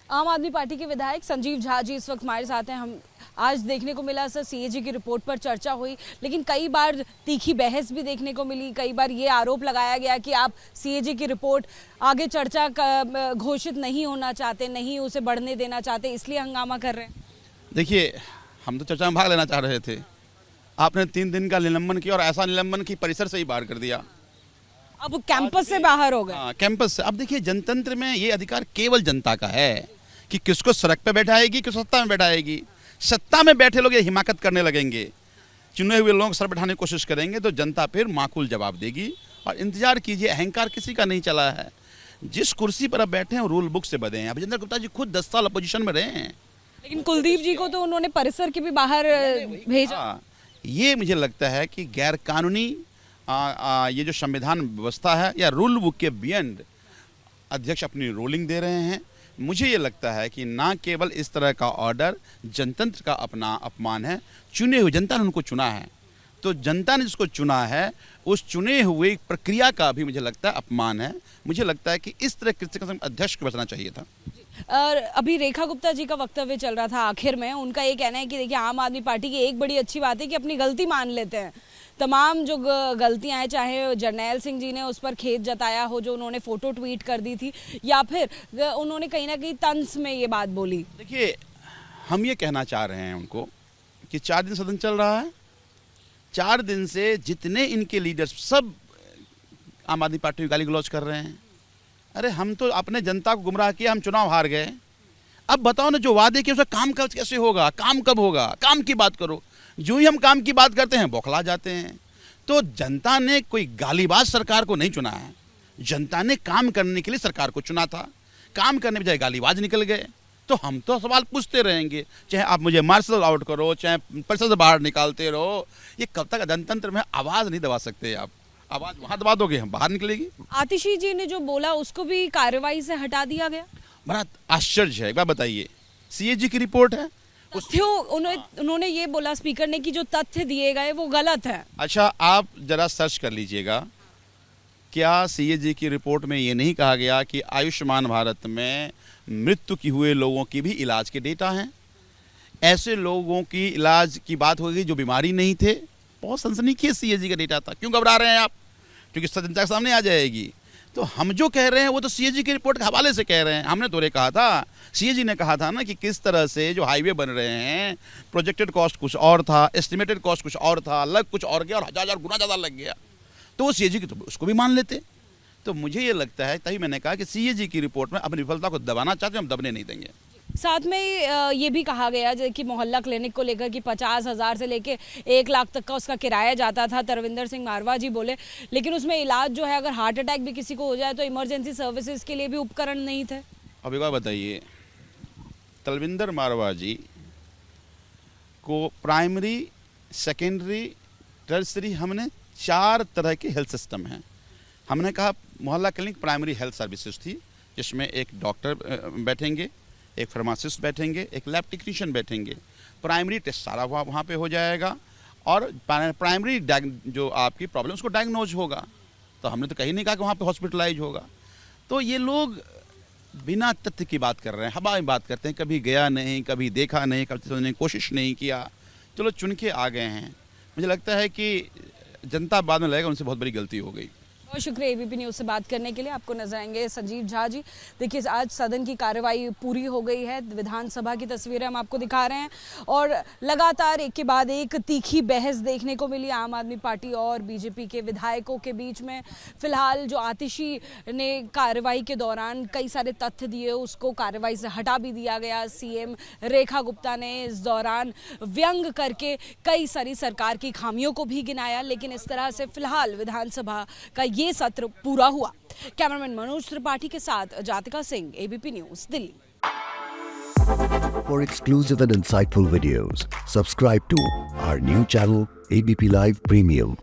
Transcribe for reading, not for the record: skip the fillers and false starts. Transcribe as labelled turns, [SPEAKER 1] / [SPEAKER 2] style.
[SPEAKER 1] आम आदमी पार्टी के विधायक संजीव झा जी इस वक्त हमारे साथ हैं। हम आज देखने को मिला सर सीएजी की रिपोर्ट पर चर्चा हुई, लेकिन कई बार तीखी बहस भी देखने को मिली। कई बार ये आरोप लगाया गया कि आप सीएजी की रिपोर्ट आगे चर्चा घोषित नहीं होना चाहते, नहीं उसे बढ़ने देना चाहते, इसलिए हंगामा कर रहे हैं।
[SPEAKER 2] देखिए, हम तो चर्चा में भाग लेना चाह रहे थे। आपने 3 दिन का निलंबन किया और ऐसा निलंबन की परिसर से ही बाहर कर दिया।
[SPEAKER 1] अब कैंपस से बाहर हो गए।
[SPEAKER 2] हाँ, कैंपस से। अब देखिए, जनतंत्र में ये अधिकार केवल जनता का है कि किसको सड़क पे बैठाएगी, किसको सत्ता में बैठाएगी। सत्ता में बैठे लोग ये हिमाकत करने लगेंगे, चुने हुए लोग सर बैठाने की कोशिश करेंगे तो जनता फिर माकूल जवाब देगी। और इंतजार कीजिए, अहंकार किसी का नहीं चला है। जिस कुर्सी पर अब बैठे हैं रूल बुक से बंधे हैं। अभिजिंदर गुप्ता जी खुद 10 साल अपोजिशन में रहे हैं,
[SPEAKER 1] लेकिन कुलदीप जी को तो उन्होंने परिसर के भी बाहर भेजा।
[SPEAKER 2] ये मुझे लगता है कि गैर कानूनी ये जो संविधान व्यवस्था है या रूल बुक के बियॉन्ड अध्यक्ष अपनी रूलिंग दे रहे हैं। मुझे ये लगता है कि ना केवल इस तरह का ऑर्डर जनतंत्र का अपना अपमान है। चुने हुए जनता ने उनको चुना है, तो जनता ने जिसको चुना है उस चुने हुए प्रक्रिया का भी मुझे लगता है अपमान है। मुझे लगता है कि इस तरह कृत्य अध्यक्ष को बचना चाहिए था।
[SPEAKER 1] और अभी रेखा गुप्ता जी का वक्तव्य चल रहा था आखिर में, उनका ये कहना है कि देखिए आम आदमी पार्टी की एक बड़ी अच्छी बात है कि अपनी गलती मान लेते हैं। तमाम जो गलतियां हैं, चाहे जरनैल सिंह जी ने उस पर खेद जताया हो, जो उन्होंने फोटो ट्वीट कर दी थी, या फिर उन्होंने कहीं ना कहीं तंज में ये बात बोली।
[SPEAKER 2] देखिए, हम ये कहना चाह रहे हैं उनको कि 4 दिन सदन चल रहा है। 4 दिन से जितने इनके लीडर्स सब आम आदमी पार्टी की गाली गलौज कर रहे हैं। अरे हम तो अपने जनता को गुमराह किया, हम चुनाव हार गए। अब बताओ ना, जो वादे किए उसका काम कब कैसे होगा, काम कब होगा? काम की बात करो। जो ही हम काम की बात करते हैं बौखला जाते हैं। तो जनता ने कोई गालीबाज सरकार को नहीं चुना है, जनता ने काम करने के लिए सरकार को चुना था। काम करने बजाय गालीबाज निकल गए। तो हम तो सवाल पूछते रहेंगे, चाहे आप मुझे मार्शल आउट करो, चाहे परिषद से बाहर निकालते रहो। ये कब तक जनतंत्र में आवाज़ नहीं दबा सकते आप। आवाज़ वहाँ दबा दोगे, हम बाहर निकलेगी।
[SPEAKER 1] आतिशी जी ने जो बोला उसको भी कार्रवाई से हटा दिया गया।
[SPEAKER 2] बड़ा आश्चर्य है। एक बार बताइए, सीएजी की रिपोर्ट है,
[SPEAKER 1] उन्होंने ये बोला स्पीकर ने कि जो तथ्य दिए गए वो गलत है।
[SPEAKER 2] अच्छा, आप जरा सर्च कर लीजिएगा, क्या सीएजी की रिपोर्ट में ये नहीं कहा गया कि आयुष्मान भारत में मृत्यु की हुए लोगों की भी इलाज के डेटा हैं? ऐसे लोगों की इलाज की बात होगी जो बीमारी नहीं थे। बहुत सनसनीखेज सीएजी का डेटा था। क्यों घबरा रहे हैं आप? क्योंकि जनता के सामने आ जाएगी। तो हम जो कह रहे हैं वो तो सीएजी की रिपोर्ट के हवाले से कह रहे हैं। हमने तो ये कहा था, सीएजी ने कहा था ना कि किस तरह से जो हाईवे बन रहे हैं, प्रोजेक्टेड कॉस्ट कुछ और था, एस्टिमेटेड कॉस्ट कुछ और था, लग कुछ और गया और 1000 गुना ज़्यादा लग गया। तो वो सीएजी की तो उसको भी मान लेते। तो मुझे ये लगता है, तभी मैंने कहा कि सीएजी की रिपोर्ट में अपनी विफलता को दबाना चाहते हैं, हम दबने नहीं देंगे।
[SPEAKER 1] साथ में ये भी कहा गया कि मोहल्ला क्लिनिक को लेकर कि 50,000 से लेके 1 लाख तक का उसका किराया जाता था। तरविंदर सिंह मारवा जी बोले, लेकिन उसमें इलाज जो है, अगर हार्ट अटैक भी किसी को हो जाए तो इमरजेंसी सर्विसेज के लिए भी उपकरण नहीं थे।
[SPEAKER 2] अब एक बात बताइए, तरविंदर मारवा जी को प्राइमरी, सेकेंडरी, टर्सरी, हमने 4 तरह के हेल्थ सिस्टम हैं। हमने कहा मोहल्ला क्लिनिक प्राइमरी हेल्थ सर्विसेज थी, जिसमें एक डॉक्टर बैठेंगे, एक फार्मासिस्ट बैठेंगे, एक लैब टेक्नीशियन बैठेंगे। प्राइमरी टेस्ट सारा वहाँ पे हो जाएगा और प्राइमरी जो आपकी प्रॉब्लम उसको डायग्नोज होगा। तो हमने तो कहीं नहीं कहा कि वहाँ पे हॉस्पिटलाइज होगा। तो ये लोग बिना तथ्य की बात कर रहे हैं, हवा में बात करते हैं। कभी गया नहीं, कभी देखा नहीं, कभी समझने की कोशिश नहीं किया, चलो चुन के आ गए हैं। मुझे लगता है कि जनता बाद में लगेगा उनसे बहुत बड़ी गलती हो गई।
[SPEAKER 1] बहुत शुक्रिया एबीपी न्यूज़ से बात करने के लिए। आपको नजर आएंगे संजीव झा जी। देखिए, आज सदन की कार्रवाई पूरी हो गई है। विधानसभा की तस्वीरें हम आपको दिखा रहे हैं और लगातार एक के बाद एक तीखी बहस देखने को मिली आम आदमी पार्टी और बीजेपी के विधायकों के बीच में। फिलहाल जो आतिशी ने कार्रवाई के दौरान कई सारे तथ्य दिए, उसको कार्रवाई से हटा भी दिया गया। सीएम रेखा गुप्ता ने इस दौरान व्यंग करके कई सारी सरकार की खामियों को भी गिनाया। लेकिन इस तरह से फिलहाल विधानसभा का ये सत्र पूरा हुआ। कैमरामैन मनोज त्रिपाठी के साथ Jatika Singh, ABP news, Delhi.
[SPEAKER 3] For exclusive and insightful videos, subscribe to our new channel ABP Live Premium.